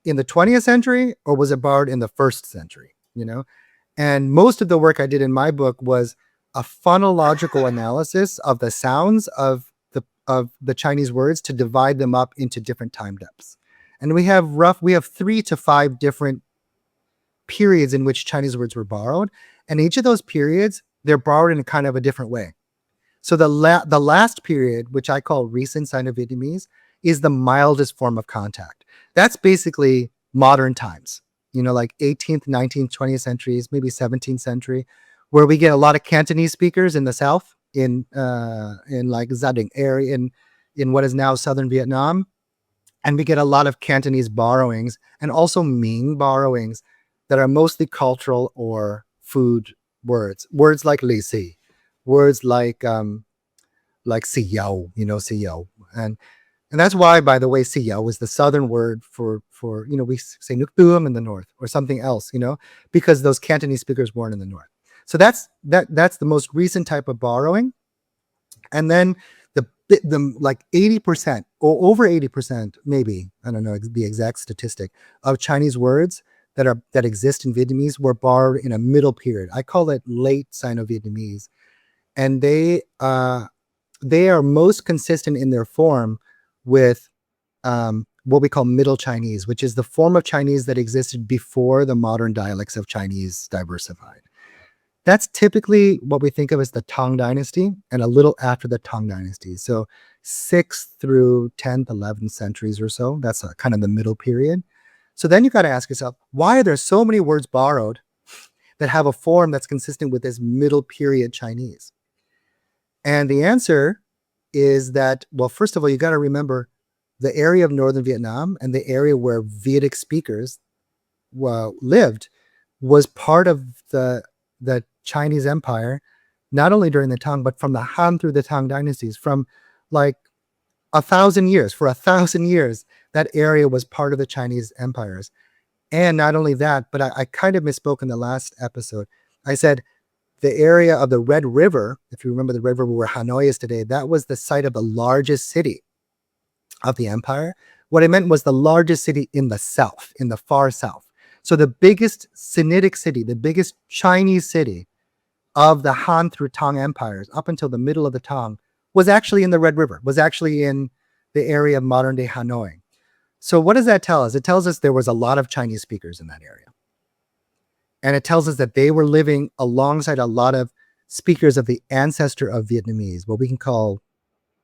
in the 20th century or was it borrowed in the first century? And most of the work I did in my book was a phonological analysis of the sounds of the Chinese words to divide them up into different time depths. And we have 3 to 5 different periods in which Chinese words were borrowed. And each of those periods, they're borrowed in a kind of a different way. So the last period, which I call recent Sino-Vietnamese, is the mildest form of contact. That's basically modern times, like 18th, 19th, 20th centuries, maybe 17th century, where we get a lot of Cantonese speakers in the south, in like Gia Dinh area, in what is now southern Vietnam. And we get a lot of Cantonese borrowings and also Ming borrowings that are mostly cultural or food words like lì xì, words like xì dầu, xì dầu. And that's why, by the way, xì dầu is the southern word for we say nước tương in the north or something else, because those Cantonese speakers weren't in the north. So that's the most recent type of borrowing. And then the like 80% or over 80%, maybe, I don't know the exact statistic, of Chinese words that exist in Vietnamese were borrowed in a middle period. I call it late Sino-Vietnamese. And they are most consistent in their form with what we call Middle Chinese, which is the form of Chinese that existed before the modern dialects of Chinese diversified. That's typically what we think of as the Tang Dynasty and a little after the Tang Dynasty. So 6th through 10th, 11th centuries or so. That's kind of the middle period. So then you got to ask yourself, why are there so many words borrowed that have a form that's consistent with this middle period Chinese? And the answer is that, well, first of all, you got to remember the area of northern Vietnam and the area where Vedic speakers lived was part of the Chinese Empire, not only during the Tang, but from the Han through the Tang dynasties, from like 1,000 years. For 1,000 years, that area was part of the Chinese empires. And not only that, but I kind of misspoke in the last episode. I said the area of the Red River, if you remember the Red River where Hanoi is today, that was the site of the largest city of the empire. What I meant was the largest city in the south, in the far south. So the biggest Sinitic city, the biggest Chinese city of the Han through Tang empires up until the middle of the Tang was actually in the Red River, was actually in the area of modern day Hanoi. So what does that tell us? It tells us there was a lot of Chinese speakers in that area. And it tells us that they were living alongside a lot of speakers of the ancestor of Vietnamese, what we can call,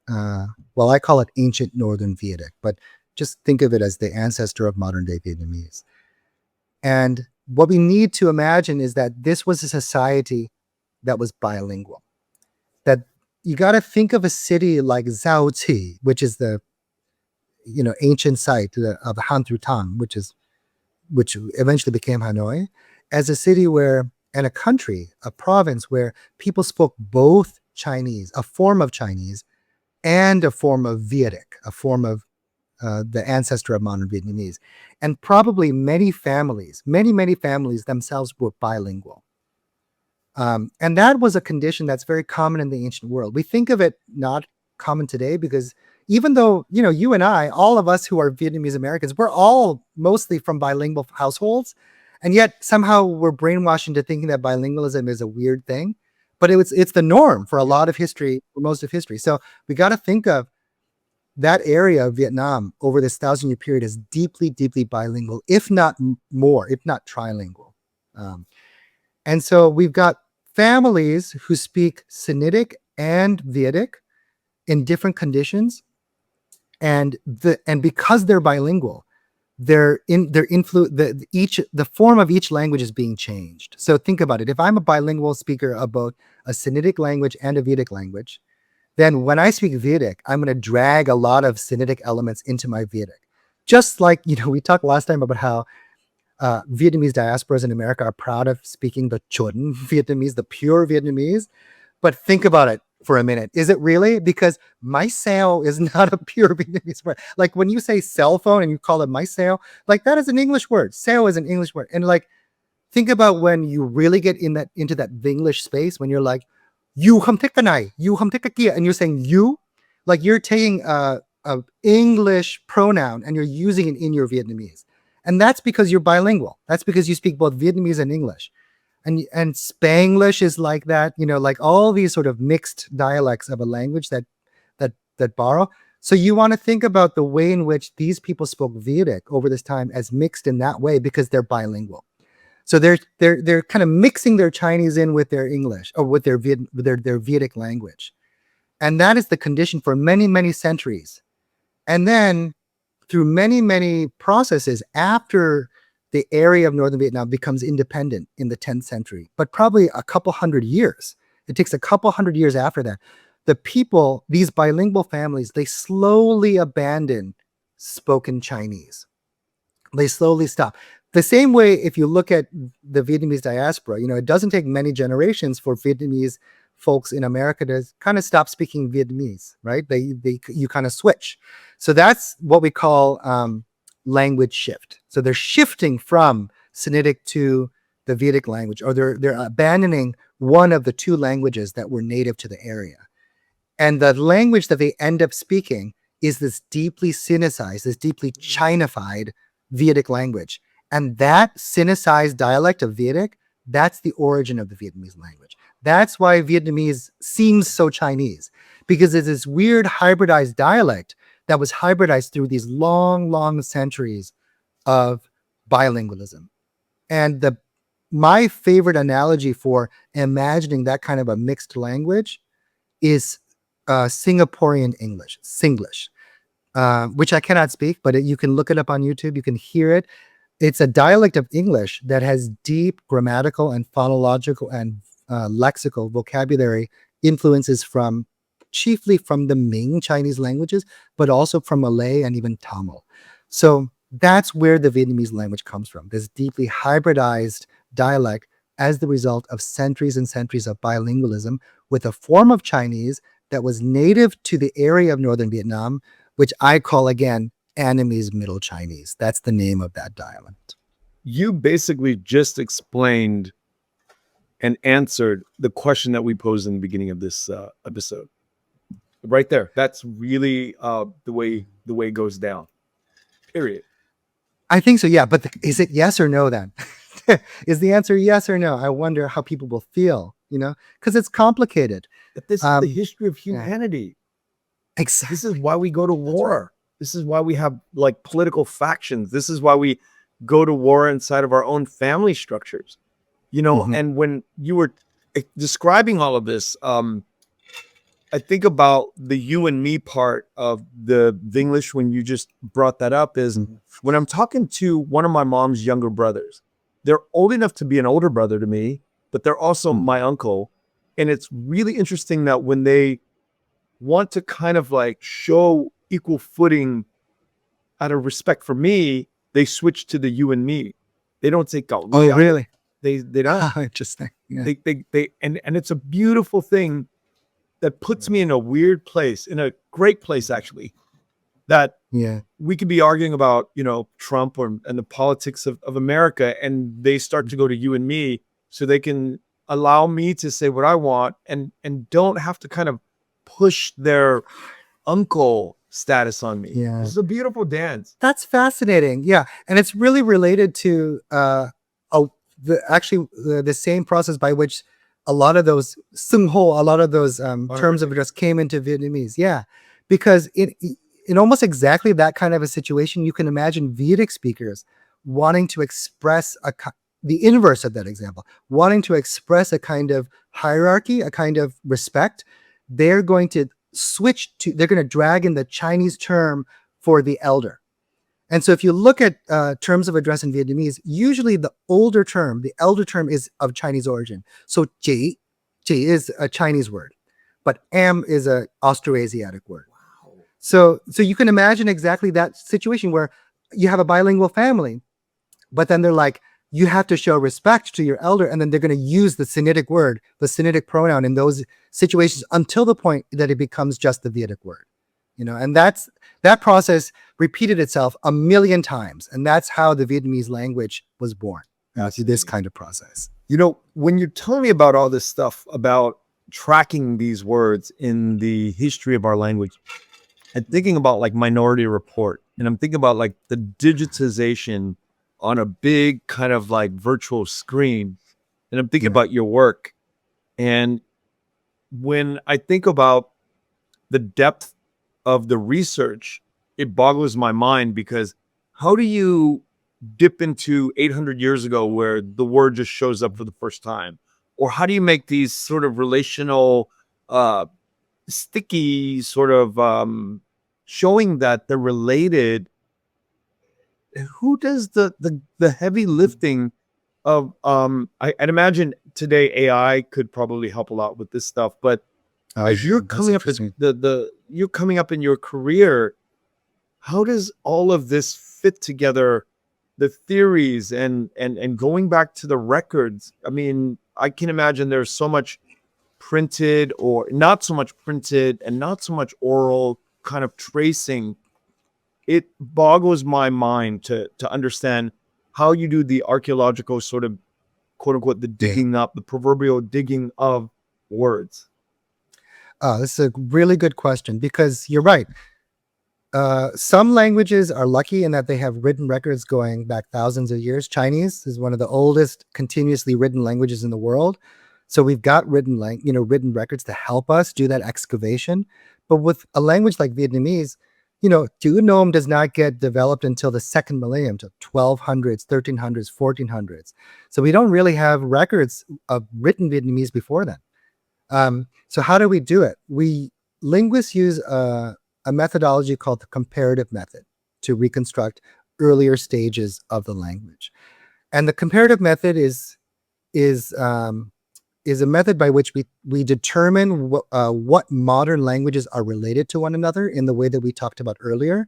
well, I call it ancient Northern Vedic, but just think of it as the ancestor of modern day Vietnamese. And what we need to imagine is that this was a society that was bilingual. That you got to think of a city like Zhaoqi, which is the ancient site of Han through Tang, which eventually became Hanoi, as a city where, and a country, a province where people spoke both Chinese, a form of Chinese, and a form of Vedic, a form of the ancestor of modern Vietnamese. And probably many families themselves were bilingual. And that was a condition that's very common in the ancient world. We think of it not common today because even though, you and I, all of us who are Vietnamese Americans, we're all mostly from bilingual households. And yet somehow we're brainwashed into thinking that bilingualism is a weird thing. But it's the norm for a lot of history, for most of history. So we got to think of that area of Vietnam over this 1,000-year period as deeply, deeply bilingual, if not more, if not trilingual. And so we've got families who speak Sinitic and Vedic in different conditions. And because they're bilingual, the form of each language is being changed. So think about it. If I'm a bilingual speaker about a Sinitic language and a Vedic language, then when I speak Vedic, I'm going to drag a lot of Sinitic elements into my Vedic. Just like, we talked last time about how Vietnamese diasporas in America are proud of speaking the Chun Vietnamese, the pure Vietnamese. But think about it for a minute. Is it really? Because my sao is not a pure Vietnamese word. Like when you say cell phone and you call it my sao, like that is an English word. Sao is an English word. And like, think about when you really get into that Vinglish space, when you're like, you không thích cái này, you không thích cái kia, and you're saying you, like you're taking a English pronoun and you're using it in your Vietnamese. And that's because you're bilingual. That's because you speak both Vietnamese and English. And Spanglish is like that, like all these sort of mixed dialects of a language that borrow. So you want to think about the way in which these people spoke Vedic over this time as mixed in that way because they're bilingual. So they're kind of mixing their Chinese in with their English or with their Vedic language. And that is the condition for many, many centuries. And then through many, many processes after the area of northern Vietnam becomes independent in the 10th century, but probably a couple hundred years. It takes a couple hundred years after that. The people, these bilingual families, they slowly abandon spoken Chinese. They slowly stop. The same way, if you look at the Vietnamese diaspora, it doesn't take many generations for Vietnamese folks in America to kind of stop speaking Vietnamese, right? You kind of switch. So that's what we call language shift. So they're shifting from Sinitic to the Vedic language, or they're abandoning one of the two languages that were native to the area. And the language that they end up speaking is this deeply Sinicized, this deeply Chinified Vedic language. And that Sinicized dialect of Vedic, that's the origin of the Vietnamese language. That's why Vietnamese seems so Chinese, because it's this weird hybridized dialect that was hybridized through these long, long centuries of bilingualism. And my favorite analogy for imagining that kind of a mixed language is Singaporean English, Singlish, which I cannot speak, but you can look it up on YouTube. You can hear it. It's a dialect of English that has deep grammatical and phonological and lexical vocabulary influences from chiefly from the Ming Chinese languages, but also from Malay and even Tamil. So that's where the Vietnamese language comes from, this deeply hybridized dialect as the result of centuries and centuries of bilingualism with a form of Chinese that was native to the area of northern Vietnam, which I call, again, Annamese Middle Chinese. That's the name of that dialect. You basically just explained and answered the question that we posed in the beginning of this episode. Right there. That's really the way it goes down. Period. I think so, yeah. But is it yes or no then? Is the answer yes or no? I wonder how people will feel, because it's complicated. But this is the history of humanity. Exactly. This is why we go to war. Right. This is why we have like political factions. This is why we go to war inside of our own family structures. And when you were describing all of this, I think about the you and me part of the English when you just brought that up is when I'm talking to one of my mom's younger brothers, they're old enough to be an older brother to me, but they're also my uncle. And it's really interesting that when they want to kind of like show equal footing out of respect for me, they switch to the you and me. They don't say "go." Oh, really? They don't. Interesting. Yeah. They and it's a beautiful thing that puts me in a weird place, in a great place actually, that we could be arguing about, Trump and the politics of America, and they start to go to you and me so they can allow me to say what I want and don't have to kind of push their uncle status on me. Yeah. This is a beautiful dance. That's fascinating. Yeah. And it's really related to the same process by which a lot of those terms of address came into Vietnamese. Yeah. Because in almost exactly that kind of a situation, you can imagine Vedic speakers wanting to express the inverse of that example, wanting to express a kind of hierarchy, a kind of respect. They're going to they're going to drag in the Chinese term for the elder. And so if you look at terms of address in Vietnamese, usually the elder term is of Chinese origin. So ji is a Chinese word, but am is an Austroasiatic word. Wow. So you can imagine exactly that situation where you have a bilingual family, but then they're like, you have to show respect to your elder, and then they're going to use the Sinitic word, the Sinitic pronoun in those situations until the point that it becomes just the Vedic word. And that process repeated itself a million times. And that's how the Vietnamese language was born, through this kind of process. When you're telling me about all this stuff about tracking these words in the history of our language, I'm thinking about like Minority Report, and I'm thinking about like the digitization on a big kind of like virtual screen. And I'm thinking about your work. And when I think about the depth of the research, it boggles my mind, because how do you dip into 800 years ago where the word just shows up for the first time? Or how do you make these sort of relational, sticky sort of showing that they're related? Who does the heavy lifting of I'd imagine today AI could probably help a lot with this stuff, but as you're coming up as you're coming up in your career, how does all of this fit together, the theories and going back to the records? I mean, I can imagine there's so much printed or not so much printed and not so much oral kind of tracing. It boggles my mind to understand how you do the archaeological sort of quote unquote the digging up, the proverbial digging of words. This is a really good question, because you're right. Some languages are lucky in that they have written records going back thousands of years. Chinese is one of the oldest continuously written languages in the world. So we've got written records to help us do that excavation. But with a language like Vietnamese, chữ Nom does not get developed until the second millennium, to 1200s, 1300s, 1400s. So we don't really have records of written Vietnamese before then. So how do we do it? Linguists use a methodology called the Comparative Method to reconstruct earlier stages of the language. And the Comparative Method is is a method by which we determine what modern languages are related to one another in the way that we talked about earlier.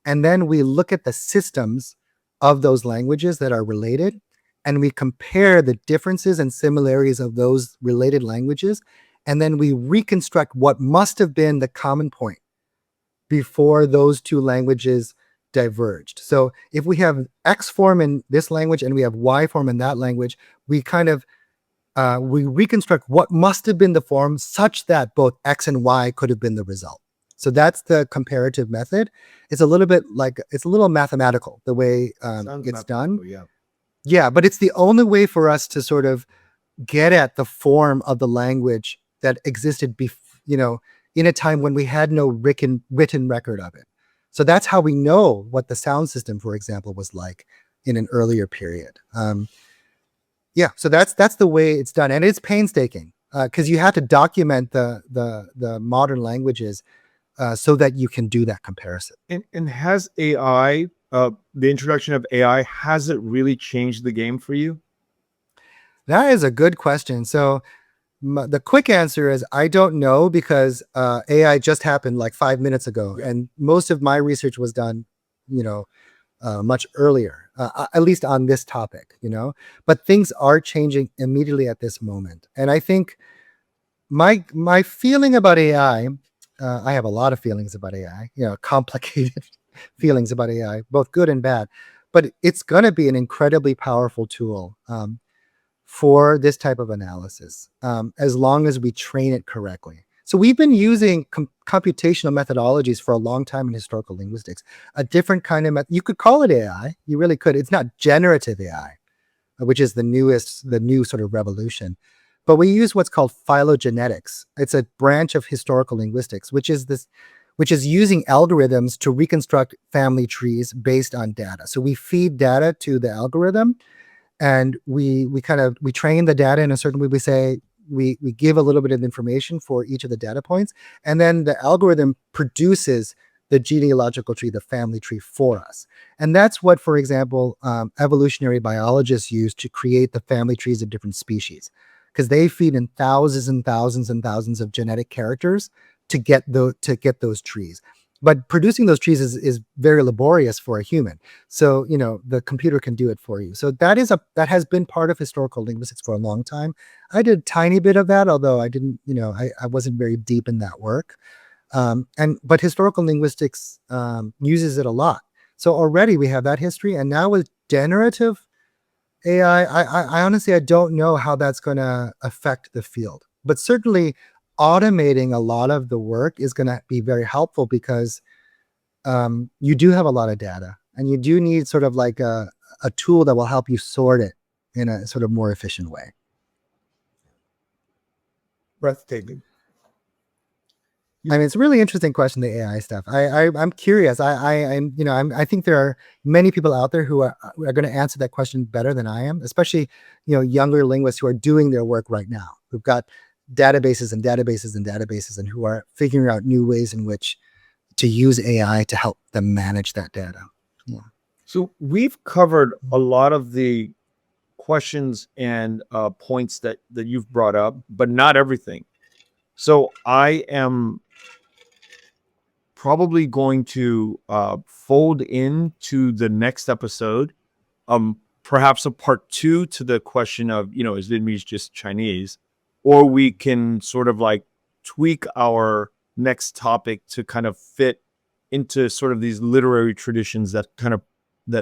And then we look at the systems of those languages that are related, and we compare the differences and similarities of those related languages. And then we reconstruct what must have been the common point before those two languages diverged. So if we have X form in this language and we have Y form in that language, we kind of we reconstruct what must have been the form such that both X and Y could have been the result. So that's the comparative method. It's a little mathematical the way it's done. Yeah. Yeah, but it's the only way for us to sort of get at the form of the language that existed in a time when we had no written record of it. So that's how we know what the sound system, for example, was like in an earlier period. Yeah, so that's the way it's done, and it's painstaking because you have to document the modern languages so that you can do that comparison. And has AI, the introduction of AI, has it really changed the game for you? That is a good question. So the quick answer is I don't know because AI just happened like 5 minutes ago, and most of my research was done, much earlier, at least on this topic, But things are changing immediately at this moment, and I think my feeling about AI, I have a lot of feelings about AI, complicated feelings about AI, both good and bad, but it's going to be an incredibly powerful tool. For this type of analysis, as long as we train it correctly. So we've been using computational methodologies for a long time in historical linguistics, a different kind of you could call it AI, you really could. It's not generative AI, which is the new sort of revolution. But we use what's called phylogenetics. It's a branch of historical linguistics, which is using algorithms to reconstruct family trees based on data. So we feed data to the algorithm, and we train the data in a certain way. We say we give a little bit of information for each of the data points, and then the algorithm produces the genealogical tree, the family tree for us. And that's what, for example, evolutionary biologists use to create the family trees of different species, because they feed in thousands and thousands and thousands of genetic characters to get those trees. But producing those trees is very laborious for a human. So, the computer can do it for you. So that has been part of historical linguistics for a long time. I did a tiny bit of that, although I didn't, I wasn't very deep in that work. But historical linguistics uses it a lot. So already we have that history. And now with generative AI, I honestly, I don't know how that's going to affect the field. But certainly automating a lot of the work is going to be very helpful because you do have a lot of data, and you do need sort of like a tool that will help you sort it in a sort of more efficient way. Breathtaking. I mean, it's a really interesting question, the AI stuff. I'm curious. I think there are many people out there who are going to answer that question better than I am, especially, younger linguists who are doing their work right now, who've got databases and databases and databases, and who are figuring out new ways in which to use AI to help them manage that data. Yeah. So we've covered a lot of the questions and points that you've brought up, but not everything. So I am probably going to fold into the next episode, perhaps a part 2 to the question of, is Vietnamese just Chinese? Or we can sort of like tweak our next topic to kind of fit into sort of these literary traditions that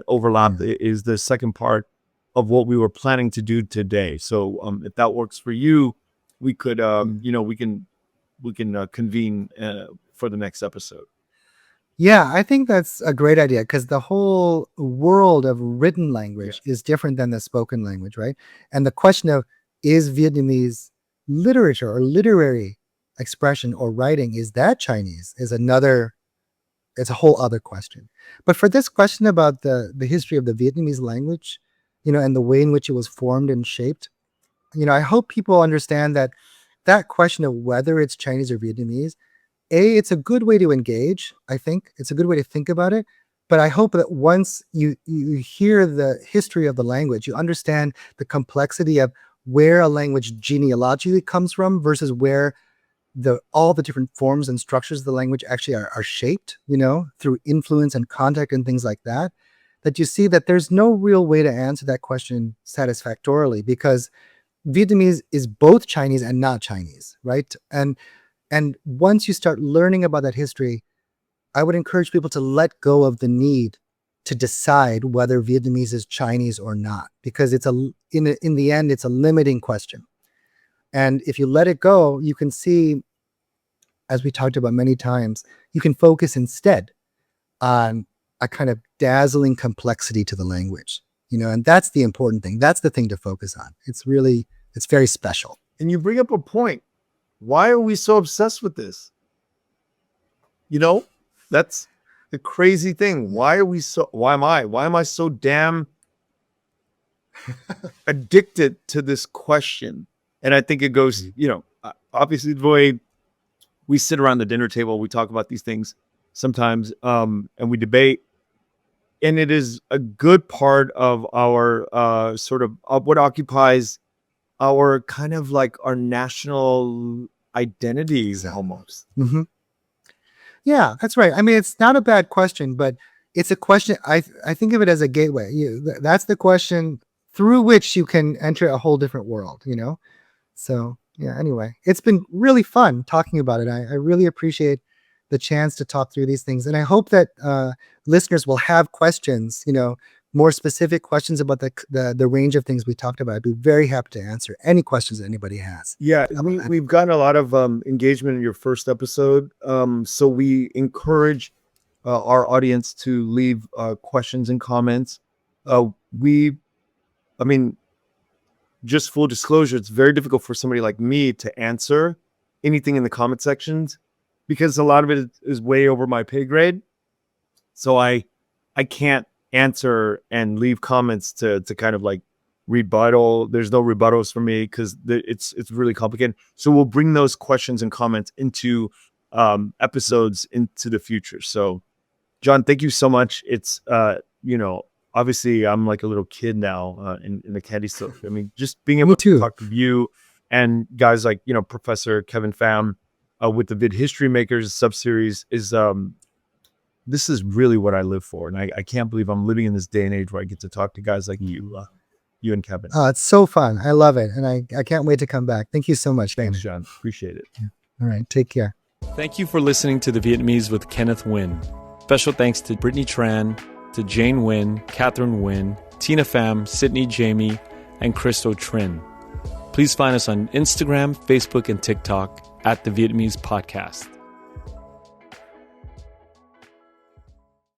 overlap. Is the second part of what we were planning to do today. So if that works for you, we could, we can convene for the next episode. Yeah, I think that's a great idea because the whole world of written language is different than the spoken language, right? And the question of, is Vietnamese literature or literary expression or writing, is that Chinese, it's a whole other question. But for this question about the history of the Vietnamese language, and the way in which it was formed and shaped, I hope people understand that question of whether it's Chinese or Vietnamese, it's a good way to engage. I think it's a good way to think about it. But I hope that once you hear the history of the language, you understand the complexity of where a language genealogically comes from versus where all the different forms and structures of the language actually are shaped, through influence and contact and things like that, that you see that there's no real way to answer that question satisfactorily, because Vietnamese is both Chinese and not Chinese, right? And once you start learning about that history, I would encourage people to let go of the need to decide whether Vietnamese is Chinese or not, because in the end, it's a limiting question. And if you let it go, you can see, as we talked about many times, you can focus instead on a kind of dazzling complexity to the language, and that's the important thing. That's the thing to focus on. It's very special. And you bring up a point. Why are we so obsessed with this? That's the crazy thing. Why am I so damn addicted to this question? And I think it goes, obviously the way we sit around the dinner table, we talk about these things sometimes, and we debate. And it is a good part of our sort of what occupies our kind of like our national identities almost. Mm-hmm. Yeah, that's right. I mean, it's not a bad question, but it's a question. I think of it as a gateway. That's the question through which you can enter a whole different world, So yeah, anyway, it's been really fun talking about it. I really appreciate the chance to talk through these things. And I hope that listeners will have questions, more specific questions about the range of things we talked about. I'd be very happy to answer any questions that anybody has. Yeah, we've gotten a lot of engagement in your first episode. So we encourage our audience to leave questions and comments. Just full disclosure, it's very difficult for somebody like me to answer anything in the comment sections because a lot of it is way over my pay grade. So I can't answer and leave comments to kind of like rebuttal. There's no rebuttals for me because it's really complicated. So we'll bring those questions and comments into episodes into the future. So John, thank you so much. It's obviously I'm like a little kid now in the candy store. I mean, just being able to talk to you and guys like, Professor Kevin Pham with the Vid History Makers sub-series is, this is really what I live for. And I can't believe I'm living in this day and age where I get to talk to guys like you and Kevin. Oh, it's so fun. I love it. And I can't wait to come back. Thank you so much. Thanks, John. Appreciate it. Yeah. All right. Take care. Thank you for listening to The Vietnamese with Kenneth Nguyen. Special thanks to Brittany Tran, to Jane Nguyen, Catherine Nguyen, Tina Pham, Sydney Jamie, and Christo Trin. Please find us on Instagram, Facebook, and TikTok at The Vietnamese Podcast.